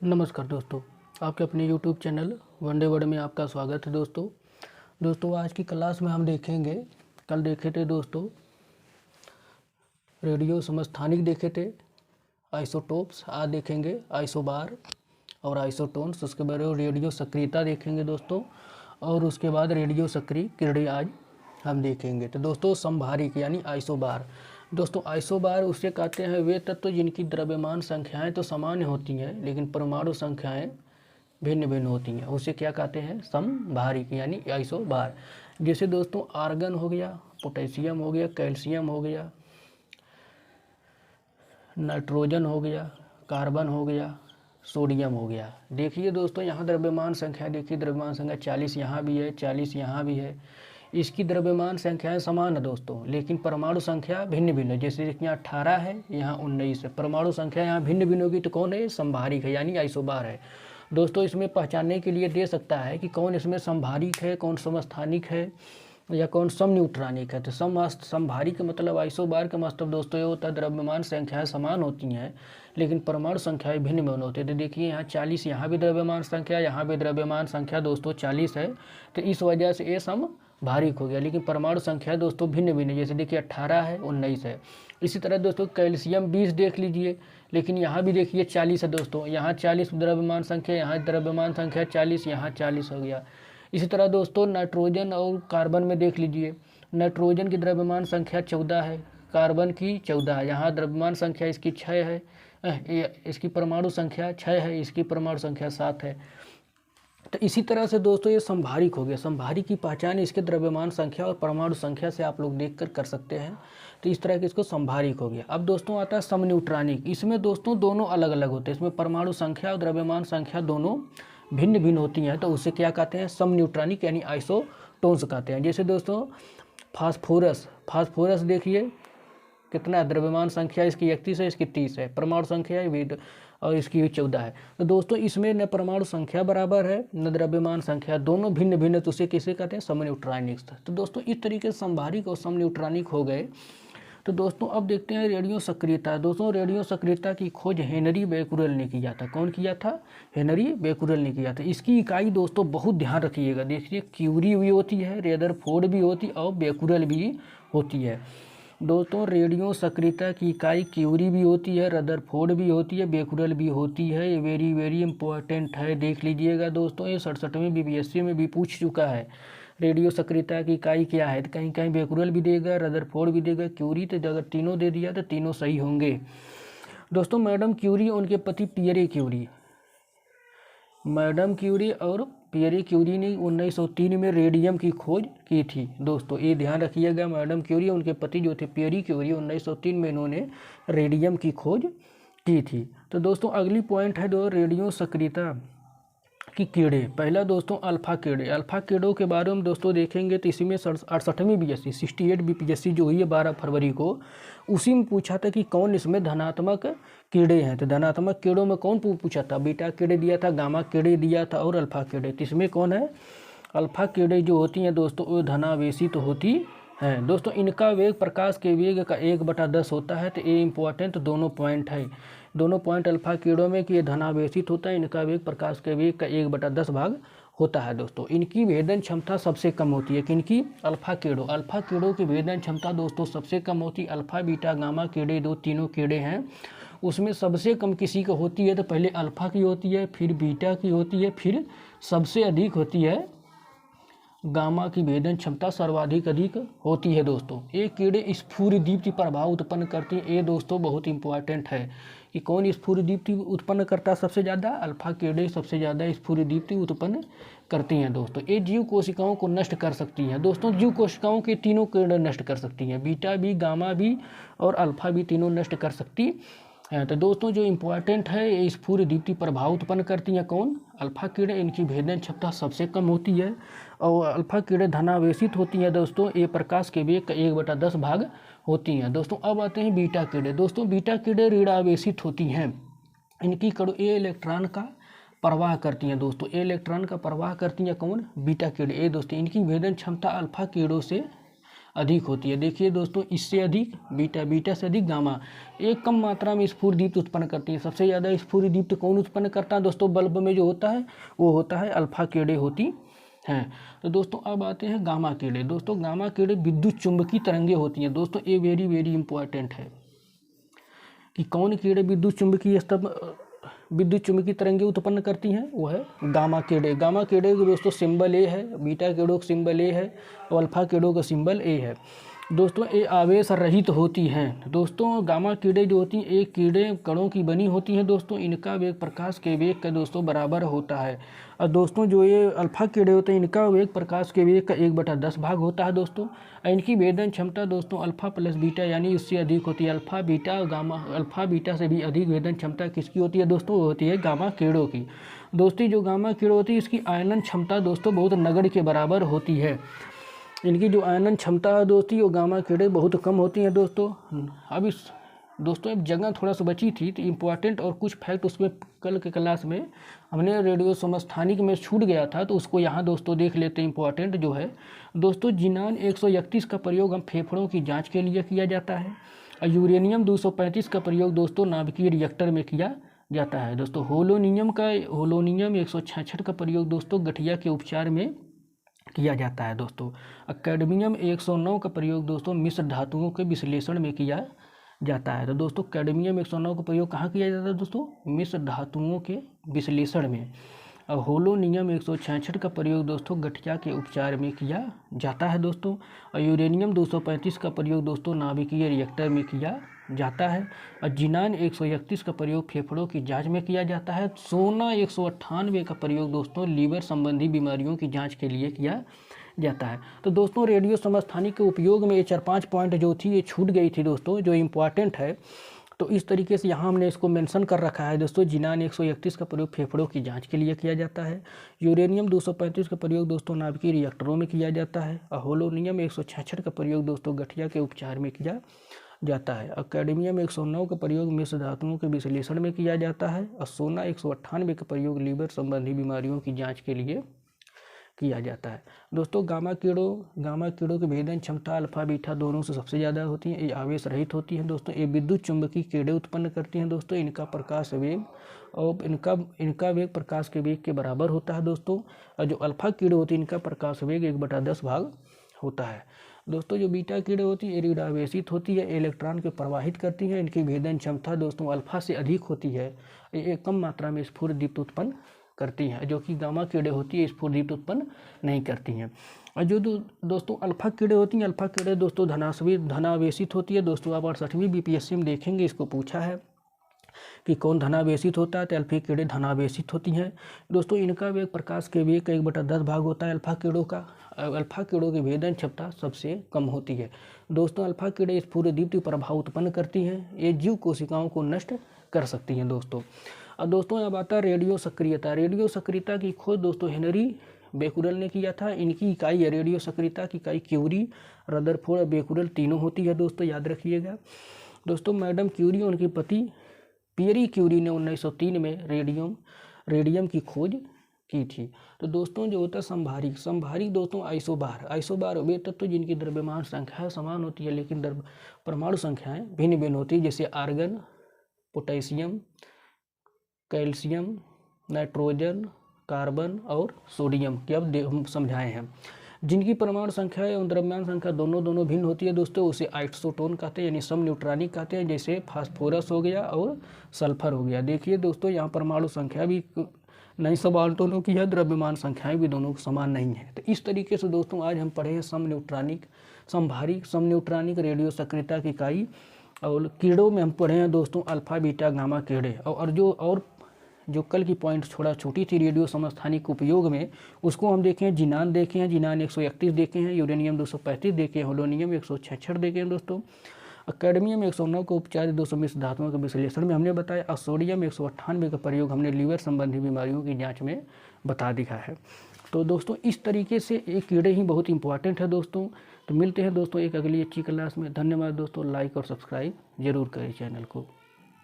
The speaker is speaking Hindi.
नमस्कार दोस्तों, आपके अपने YouTube चैनल वनडे वर्ड में आपका स्वागत है। दोस्तों आज की क्लास में हम देखेंगे, कल देखे थे दोस्तों रेडियो समस्थानिक देखे थे, आइसोटोप्स, आज देखेंगे आइसोबार और आइसोटोन्स। उसके बाद रेडियो सक्रियता देखेंगे दोस्तों, और उसके बाद रेडियो सक्रिय किरणें आज हम देखेंगे। तो दोस्तों संभारिक यानी आइसोबार। दोस्तों आइसोबार उसे कहते हैं वे तत्व जिनकी द्रव्यमान संख्याएं तो सामान्य होती हैं लेकिन परमाणु संख्याएं भिन्न भिन्न होती हैं, उसे क्या कहते हैं? समभारिक यानी आइसोबार। जैसे दोस्तों आर्गन हो गया, पोटेशियम हो गया, कैल्शियम हो गया, नाइट्रोजन हो गया, कार्बन हो गया, सोडियम हो गया। देखिए दोस्तों यहाँ द्रव्यमान संख्या देखिए, द्रव्यमान संख्या 40 यहाँ भी है, 40 यहाँ भी है। इसकी द्रव्यमान संख्याएं समान है दोस्तों, लेकिन परमाणु संख्या भिन्न भिन्न है। जैसे यहाँ 18 है, यहाँ 19 है, परमाणु संख्या यहाँ भिन्न भिन्न होगी तो कौन है? संभारिक है यानी आइसोबार है। दोस्तों इसमें पहचानने के लिए दे सकता है कि कौन इसमें संभारिक है, कौन समस्थानिक है या कौन समन्यूट्रॉनिक है। तो संभारिक का मतलब, आइसोबार का मतलब दोस्तों ये होता है द्रव्यमान संख्याएं समान होती हैं लेकिन परमाणु संख्याएं भिन्न भिन्न होती है। तो देखिए यहाँ 40, यहाँ भी द्रव्यमान संख्या, यहाँ भी द्रव्यमान संख्या दोस्तों 40 है, तो इस वजह से ये समभारिक हो गया। लेकिन परमाणु संख्या दोस्तों भिन्न भिन्न, जैसे देखिए 18 है, 19 है। इसी तरह दोस्तों कैल्शियम 20 देख लीजिए, लेकिन यहाँ भी देखिए 40 है दोस्तों, यहाँ 40 द्रव्यमान संख्या, यहाँ द्रव्यमान संख्या 40, यहाँ 40 हो गया। इसी तरह दोस्तों नाइट्रोजन और कार्बन में देख लीजिए, नाइट्रोजन की द्रव्यमान संख्या 14 है, कार्बन की 14 है, यहाँ द्रव्यमान संख्या इसकी 6 है, इसकी परमाणु संख्या 6 है, इसकी परमाणु संख्या 7 है। तो इसी तरह से दोस्तों ये संभारिक हो गया। संभारिक की पहचान इसके द्रव्यमान संख्या और परमाणु संख्या से आप लोग देखकर कर सकते हैं। तो इस तरह के इसको संभारिक हो गया। अब दोस्तों आता है समन्यूट्रॉनिक। इसमें दोस्तों दोनों अलग अलग होते हैं, इसमें परमाणु संख्या और द्रव्यमान संख्या दोनों भिन्न भिन्न होती हैं, तो उसे क्या कहते हैं? समन्यूट्रॉनिक यानी आइसोटोन्स कहते हैं। जैसे दोस्तों फास्फोरस देखिए कितना है, द्रव्यमान संख्या इसकी 31 है, इसकी 30 है, परमाणु संख्या और इसकी 14 है। तो दोस्तों इसमें न परमाणु संख्या बराबर है न द्रव्यमान संख्या, दोनों भिन्न भिन्न, तो उसे किसे कहते हैं? समन्यूट्रॉनिक। तो दोस्तों इस तरीके से संभारिक और समन्यूट्रॉनिक हो गए। तो दोस्तों अब देखते हैं रेडियो सक्रियता। दोस्तों रेडियो सक्रियता की खोज हेनरी बेकुरेल ने किया था। कौन किया था? हेनरी बेकुरेल ने किया था। इसकी इकाई दोस्तों बहुत ध्यान रखिएगा, देखिए क्यूरी भी होती है, रेदरफोर्ड भी होती है और बेकुरेल भी होती है। दोस्तों रेडियो सक्रियता की इकाई क्यूरी भी होती है, रदरफोर्ड भी होती है, बेकुरेल भी होती है। ये वेरी इंपॉर्टेंट है, देख लीजिएगा दोस्तों, ये 67वें बीपीएससी में भी पूछ चुका है। रेडियो सक्रियता की इकाई क्या है? तो कहीं कहीं बेकुरेल भी देगा, रदरफोर्ड भी देगा, क्यूरी। तो अगर तीनों दे दिया तो तीनों सही होंगे। दोस्तों मैडम क्यूरी, उनके पति पियरे क्यूरी, मैडम क्यूरी और पियरे क्यूरी ने 1903 में रेडियम की खोज की थी। दोस्तों ये ध्यान रखिएगा, मैडम क्यूरी उनके पति जो थे पियरे क्यूरी, 1903 में इन्होंने रेडियम की खोज की थी। तो दोस्तों अगली पॉइंट है दो रेडियो सक्रियता की कीड़े। पहला दोस्तों अल्फा कीड़े। अल्फा कीड़ों के बारे में दोस्तों देखेंगे तो इसी में 68वीं बीपीएससी 68 बीपीएससी जो हुई है 12 फरवरी को, उसी में पूछा था कि कौन इसमें धनात्मक कीड़े हैं। तो धनात्मक कीड़ों में कौन पूछा था? बीटा कीड़े दिया था, गामा कीड़े दिया था और अल्फा कीड़े। तो इसमें कौन है? अल्फा कीड़े जो होती हैं दोस्तों वो धनावेशी तो होती हैं। दोस्तों इनका वेग प्रकाश के वेग का 1/10 होता है। तो ये इंपॉर्टेंट दोनों पॉइंट है, दोनों पॉइंट अल्फा कीड़ों में कि ये धनावेशित होता है, इनका वेग प्रकाश के वेग का 1/10 भाग होता है। दोस्तों इनकी भेदन क्षमता सबसे कम होती है। किनकी? अल्फा कीड़ों की भेदन क्षमता दोस्तों सबसे कम होती है। अल्फा बीटा गामा कीड़े दो तीनों कीड़े हैं, उसमें सबसे कम किसी को होती है तो पहले अल्फा की होती है, फिर बीटा की होती है, फिर सबसे अधिक होती है गामा की भेदन क्षमता सर्वाधिक अधिक होती है। दोस्तों ये कीड़े स्फुरदीप्ति प्रभाव उत्पन्न करती हैं। ये दोस्तों बहुत इंपॉर्टेंट है कि कौन स्फुरदीप्ति उत्पन्न करता है सबसे ज़्यादा? अल्फा कीड़े सबसे ज़्यादा स्फुरदीप्ति उत्पन्न करती हैं। दोस्तों ये जीव कोशिकाओं को नष्ट कर सकती हैं। दोस्तों जीव कोशिकाओं के तीनों कीड़े नष्ट कर सकती हैं, बीटा भी, गामा भी और अल्फा भी, तीनों नष्ट कर सकती हैं। तो दोस्तों जो इम्पोर्टेंट है, ये स्फुरदीप्ति प्रभाव उत्पन्न करती हैं। कौन? अल्फा कीड़े। इनकी भेदन क्षमता सबसे कम होती है और अल्फा कीड़े धनावेशित होती हैं। दोस्तों ये प्रकाश के वेग का 1/10 भाग होती हैं। दोस्तों अब आते हैं बीटा कीड़े। दोस्तों बीटा कीड़े ऋणावेशित होती हैं। इनकी ए इलेक्ट्रॉन का प्रवाह करती हैं। दोस्तों ए इलेक्ट्रॉन का प्रवाह करती हैं कौन? बीटा कीड़े। दोस्तों इनकी भेदन क्षमता अल्फा कीड़ों से अधिक होती है। देखिए दोस्तों, इससे अधिक बीटा, बीटा से अधिक गामा एक कम मात्रा में स्फुरदीप्त उत्पन्न करती है। सबसे ज़्यादा स्फुरदीप्त कौन उत्पन्न करता है दोस्तों? बल्ब में जो होता है वो होता है अल्फा किरणें होती हैं। तो दोस्तों अब आते हैं गामा किरणें। दोस्तों गामा किरणें विद्युत चुंबकीय तरंगें होती हैं। दोस्तों ये वेरी वेरी इंपॉर्टेंट है कि कौन किरणें विद्युत चुंबकीय तरंगें उत्पन्न करती हैं, वो है गामा किरणें। गामा किरणें का दोस्तों सिंबल ए है, बीटा किरणों का सिंबल ए है और अल्फा किरणों का सिंबल ए है। दोस्तों ये आवेश रहित होती हैं। दोस्तों गामा किरणें जो होती हैं ये किरणें कणों की बनी होती हैं। दोस्तों इनका वेग प्रकाश के वेग का दोस्तों बराबर होता है। और दोस्तों जो ये अल्फा किरणें होते हैं इनका वेग प्रकाश के वेग का 1/10 भाग होता है दोस्तों। इनकी वेदन क्षमता दोस्तों अल्फा प्लस बीटा यानी उससे अधिक होती है। Alpha beta gamma, alpha beta से भी अधिक वेदन क्षमता किसकी होती है दोस्तों? वो होती है गामा किरणों की। दोस्तों जो गामा किरण होती है इसकी आयनन क्षमता दोस्तों बहुत नगण्य के बराबर होती है। इनकी जो आयनन क्षमता है दोस्तों वो गामा किरणें बहुत कम होती हैं दोस्तों। अब इस दोस्तों अब जगह थोड़ा सा बची थी तो इम्पोर्टेंट और कुछ फैक्ट उसमें कल के क्लास में हमने रेडियो समस्थानिक में छूट गया था तो उसको यहाँ दोस्तों देख लेते हैं। इम्पोर्टेंट जो है दोस्तों जिनान 131 का प्रयोग हम फेफड़ों की जांच के लिए किया जाता है और यूरेनियम 235 का प्रयोग दोस्तों नाभिकीय रिएक्टर में किया जाता है। दोस्तों होलोनियम 166 का प्रयोग दोस्तों गठिया के उपचार में किया जाता है। दोस्तों कैडमियम 109 का प्रयोग दोस्तों मिश्र धातुओं के विश्लेषण में किया जाता है। तो दोस्तों कैडमियम 109 का प्रयोग कहाँ किया जाता है दोस्तों? मिश्र धातुओं के विश्लेषण में। और होलोनियम 166 का प्रयोग दोस्तों गठिया के उपचार में किया जाता है दोस्तों। और यूरेनियम 235 का प्रयोग दोस्तों नाभिकीय रिएक्टर में किया जाता है। और जिनान 131 का प्रयोग फेफड़ों की जांच में किया जाता है। सोना 198 का प्रयोग दोस्तों लीवर संबंधी बीमारियों की जांच के लिए किया जाता है। तो दोस्तों रेडियो समस्थानिक के उपयोग में ये 4-5 पॉइंट जो थी ये छूट गई थी दोस्तों, जो इम्पॉर्टेंट है। तो इस तरीके से यहाँ हमने इसको मेंशन कर रखा है दोस्तों। जिनान 131 का प्रयोग फेफड़ों की जांच के लिए किया जाता है। यूरेनियम 235 का प्रयोग दोस्तों नाभिकीय रिएक्टरों में किया जाता है। और होलोनियम 166 का प्रयोग दोस्तों गठिया के उपचार में किया जाता है। और कैडमियम 109 का प्रयोग मिश्र धातुओं के विश्लेषण में किया जाता है। और सोना 198 का प्रयोग लीवर संबंधी बीमारियों की जाँच के लिए किया जाता है। दोस्तों गामा किरणों की भेदन क्षमता अल्फा बीटा दोनों से सबसे ज़्यादा होती है। ये आवेश रहित होती हैं दोस्तों। ये विद्युत चुंबकीय किरणें उत्पन्न करती हैं दोस्तों। इनका प्रकाश वेग और इनका वेग प्रकाश के वेग के बराबर होता है दोस्तों। और जो अल्फा किरणें होती है इनका प्रकाश वेग 1/10 भाग होता है। दोस्तों जो बीटा किरणें होती है एरिडावेशित होती है, इलेक्ट्रॉन को प्रवाहित करती हैं। इनकी भेदन क्षमता दोस्तों अल्फा से अधिक होती है। ये कम मात्रा में स्फुरदीप्त उत्पन्न करती हैं, जो कि गामा किरणें होती है स्फुरदीप्त उत्पन्न नहीं करती हैं। और जो दोस्तों अल्फा किरणें होती हैं, अल्फा किरणें दोस्तों धनावेशित होती है। दोस्तों आप 68वीं बीपीएससी में देखेंगे, इसको पूछा है कि कौन धनावेशित होता है, तो अल्फा किरणें धनावेशित होती हैं। दोस्तों इनका वेग प्रकाश के वेग का 1/10 भाग होता है अल्फा किरणों का। अल्फा किरणों की भेदन क्षमता सबसे कम होती है। दोस्तों अल्फा किरणें स्फुरदीप्त प्रभाव उत्पन्न करती हैं। ये जीव कोशिकाओं को नष्ट कर सकती हैं दोस्तों। अब दोस्तों अब आता है रेडियो सक्रियता। रेडियो सक्रियता की खोज दोस्तों हेनरी बेकुरल ने किया था। इनकी इकाई है रेडियो सक्रियता की इकाई क्यूरी, रदरफोर्ड और बेकुरल तीनों होती है दोस्तों, याद रखिएगा। दोस्तों मैडम क्यूरी और उनके पति पियरी क्यूरी ने 1903 में रेडियम की खोज की थी। तो दोस्तों जो होता है संभारिक दोस्तों आइसोबार वे तत्व जिनकी द्रव्यमान संख्या समान होती है लेकिन परमाणु संख्याएं भिन्न भिन्न होती है, जैसे argon, potassium, calcium, nitrogen, carbon और सोडियम के अब हम समझाए हैं। जिनकी परमाणु संख्या एवं द्रव्यमान संख्या दोनों भिन्न होती है दोस्तों, उसे आइसोटोन कहते हैं, यानी सम न्यूट्रॉनिक कहते हैं, जैसे फास्फोरस हो गया और सल्फर हो गया। देखिए दोस्तों यहाँ परमाणु संख्या भी नहीं समान दोनों की है, द्रव्यमान संख्याएं भी दोनों समान नहीं है। तो इस तरीके से दोस्तों आज हम पढ़े हैं सम न्यूट्रॉनिक रेडियो सक्रियता की इकाई। और किरणों में हम पढ़े हैं दोस्तों अल्फा बीटा गामा किरणें। और जो कल की पॉइंट थोड़ा छोटी थी रेडियो समस्थानिक उपयोग में, उसको हम देखे हैं। जिनान 131 देखे हैं, यूरेनियम 235 देखे हैं, होलोनियम 166 देखे हैं दोस्तों। कैडमियम 109 को उपचार 200 मिश्र धातुओं के विश्लेषण में हमने बताया। और सोडियम 198 का प्रयोग हमने लीवर संबंधी बीमारियों की जाँच में बता दिया है। तो दोस्तों इस तरीके से ये किरणें ही बहुत इंपॉर्टेंट है दोस्तों। तो मिलते हैं दोस्तों एक अगली अच्छी क्लास में। धन्यवाद दोस्तों, लाइक और सब्सक्राइब जरूर करें चैनल को।